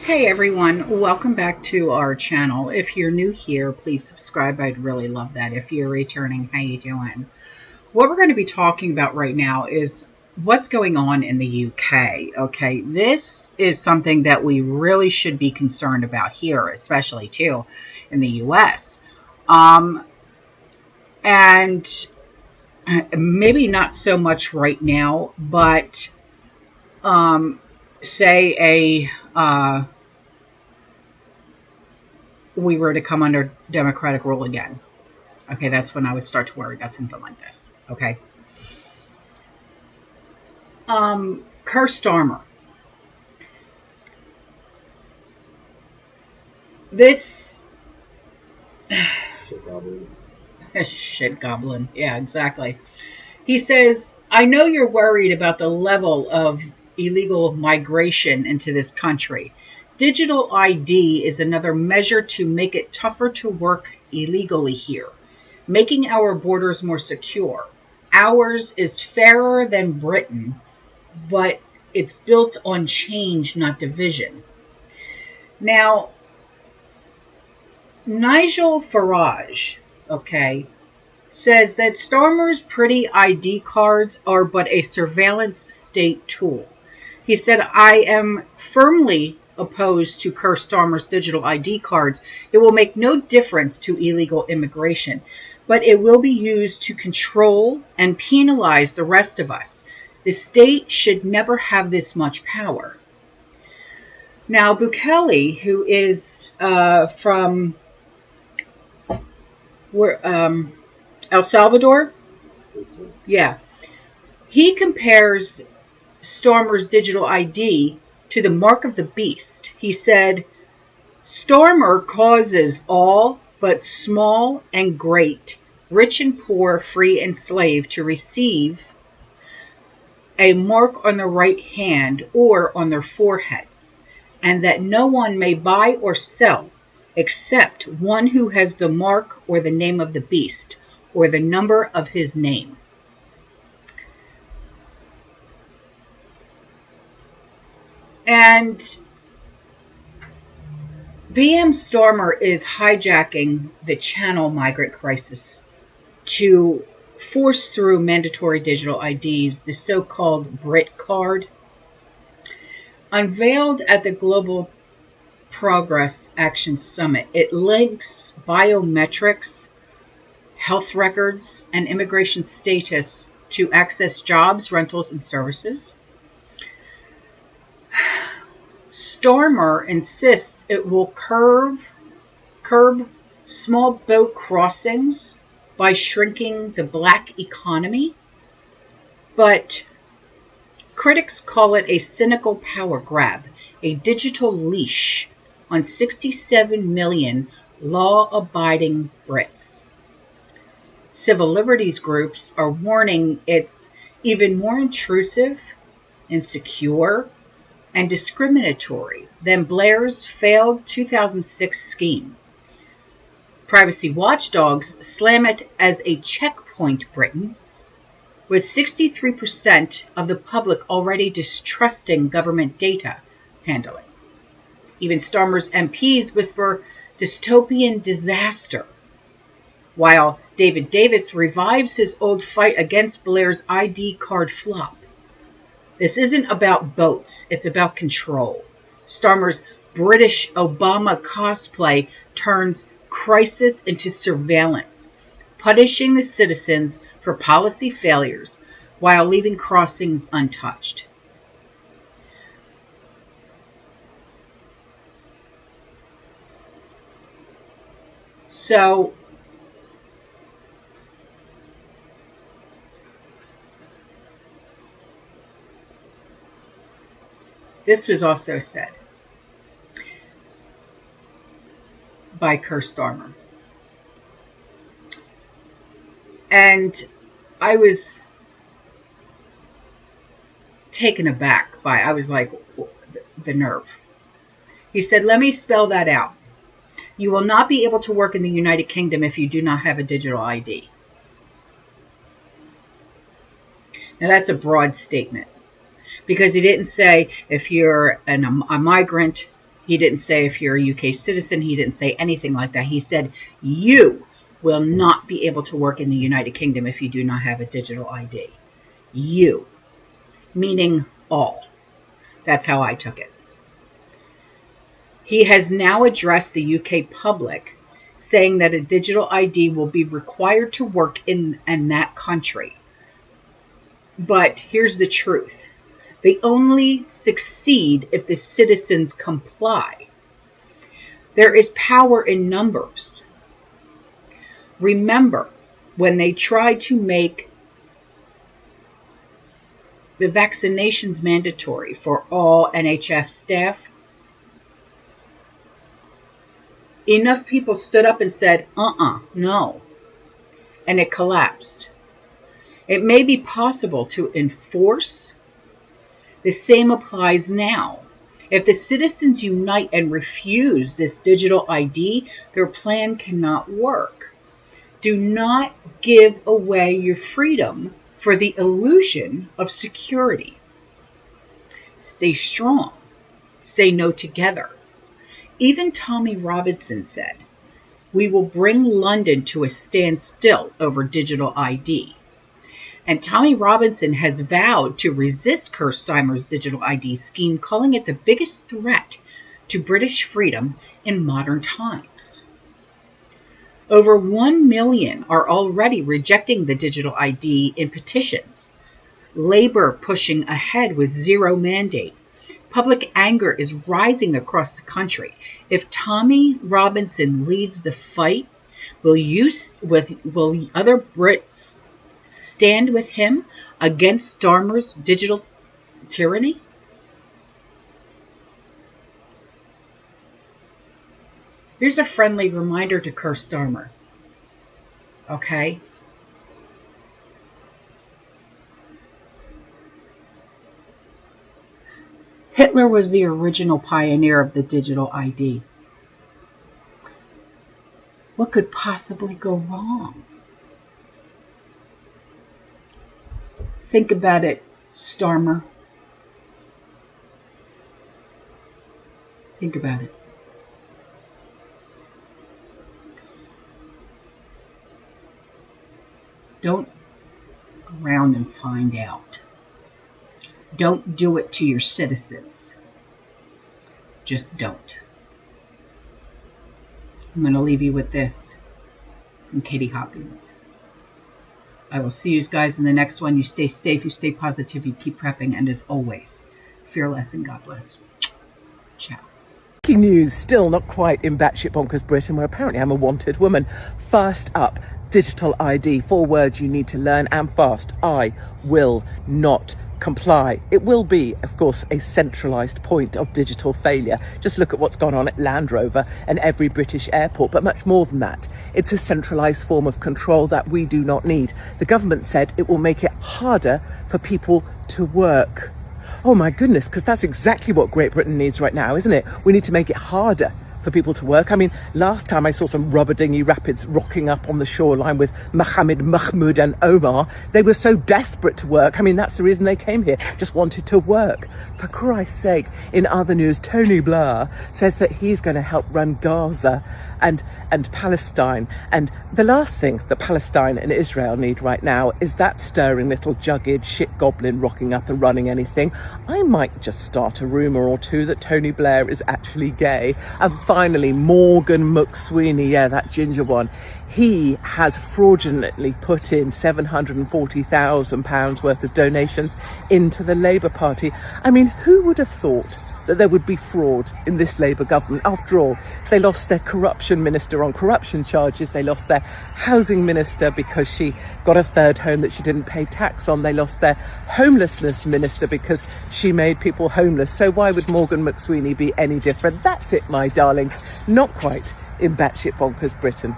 Hey everyone, welcome back to our channel. If you're new here, please subscribe. I'd really love that. If you're returning, how you doing? What we're going to be talking about right now is what's going on in the UK. Okay, this is something that we really should be concerned about here, especially too in the US. And maybe not so much right now, but say we were to come under Democratic rule again. Okay, that's when I would start to worry about something like this. Okay. Starmer. This shit goblin. Yeah, exactly. He says, I know you're worried about the level of illegal migration into this country. Digital ID is another measure to make it tougher to work illegally here, making our borders more secure. Ours is fairer than Britain, but it's built on change, not division. Now, Nigel Farage, okay, says that Starmer's pretty ID cards are but a surveillance state tool. He said, I am firmly opposed to Keir Starmer's digital ID cards. It will make no difference to illegal immigration, but it will be used to control and penalize the rest of us. The state should never have this much power. Now, Bukele, who is from El Salvador, yeah, he compares Starmer's digital ID to the mark of the beast. He said, Starmer causes all but small and great, rich and poor, free and slave to receive a mark on the right hand or on their foreheads, and that no one may buy or sell except one who has the mark or the name of the beast or the number of his name. And PM Starmer is hijacking the Channel migrant crisis to force through mandatory digital IDs, the so-called Brit card. Unveiled at the Global Progress Action Summit, it links biometrics, health records, and immigration status to access jobs, rentals, and services. Starmer insists it will curb small boat crossings by shrinking the black economy, but critics call it a cynical power grab, a digital leash on 67 million law-abiding Brits. Civil liberties groups are warning it's even more intrusive, insecure, and discriminatory than Blair's failed 2006 scheme. Privacy watchdogs slam it as a checkpoint Britain, with 63% of the public already distrusting government data handling. Even Starmer's MPs whisper dystopian disaster, while David Davis revives his old fight against Blair's ID card flop. This isn't about boats, it's about control. Starmer's British Obama cosplay turns crisis into surveillance, punishing the citizens for policy failures while leaving crossings untouched. So, this was also said by Keir Starmer. And I was taken aback by, I was like, the nerve. He said, let me spell that out. You will not be able to work in the United Kingdom if you do not have a digital ID. Now that's a broad statement, because he didn't say if you're a migrant He didn't say if you're a UK citizen. He didn't say anything like that. He said, you will not be able to work in the United Kingdom if you do not have a digital ID. You, meaning all. That's how I took it. He has now addressed the UK public, saying that a digital ID will be required to work in that country. But here's the truth. They only succeed if the citizens comply. There is power in numbers. Remember, when they tried to make the vaccinations mandatory for all NHS staff, enough people stood up and said, no. And it collapsed. It may be possible to enforce. The same applies now. If the citizens unite and refuse this digital ID, their plan cannot work. Do not give away your freedom for the illusion of security. Stay strong. Say no together. Even Tommy Robinson said, we will bring London to a standstill over digital ID. And Tommy Robinson has vowed to resist Keir Starmer's digital ID scheme, calling it the biggest threat to British freedom in modern times. Over 1 million are already rejecting the digital ID in petitions. Labour pushing ahead with zero mandate. Public anger is rising across the country. If Tommy Robinson leads the fight, will other Brits stand with him against Starmer's digital tyranny? Here's a friendly reminder to Keir Starmer. Okay? Hitler was the original pioneer of the digital ID. What could possibly go wrong? Think about it, Starmer. Think about it. Don't go around and find out. Don't do it to your citizens. Just don't. I'm going to leave you with this from Katie Hopkins. I will see you guys in the next one. You stay safe, you stay positive, you keep prepping, and as always, fearless and God bless. Ciao. Breaking news, still not quite in batshit bonkers Britain, where apparently I'm a wanted woman. First up, digital ID. 4 words you need to learn, and fast. I will not comply. It will be, of course, a centralised point of digital failure. Just look at what's gone on at Land Rover and every British airport, but much more than that. It's a centralised form of control that we do not need. The government said it will make it harder for people to work. Oh my goodness, because that's exactly what Great Britain needs right now, isn't it? We need to make it harder for people to work. I mean, last time I saw some rubber dinghy rapids rocking up on the shoreline with Mohammed, Mahmoud and Omar. They were so desperate to work. I mean, that's the reason they came here, just wanted to work. For Christ's sake. In other news, Tony Blair says that he's going to help run Gaza and Palestine. And the last thing that Palestine and Israel need right now is that stirring little jugged shit goblin rocking up and running anything. I might just start a rumour or two that Tony Blair is actually gay. And finally, Morgan McSweeney, yeah, that ginger one, he has fraudulently put in £740,000 worth of donations into the Labour Party. I mean, who would have thought that there would be fraud in this Labour government? After all, they lost their corruption minister on corruption charges. They lost their housing minister because she got a third home that she didn't pay tax on. They lost their homelessness minister because she made people homeless. So why would Morgan McSweeney be any different? That's it, my darlings. Not quite in batshit bonkers Britain.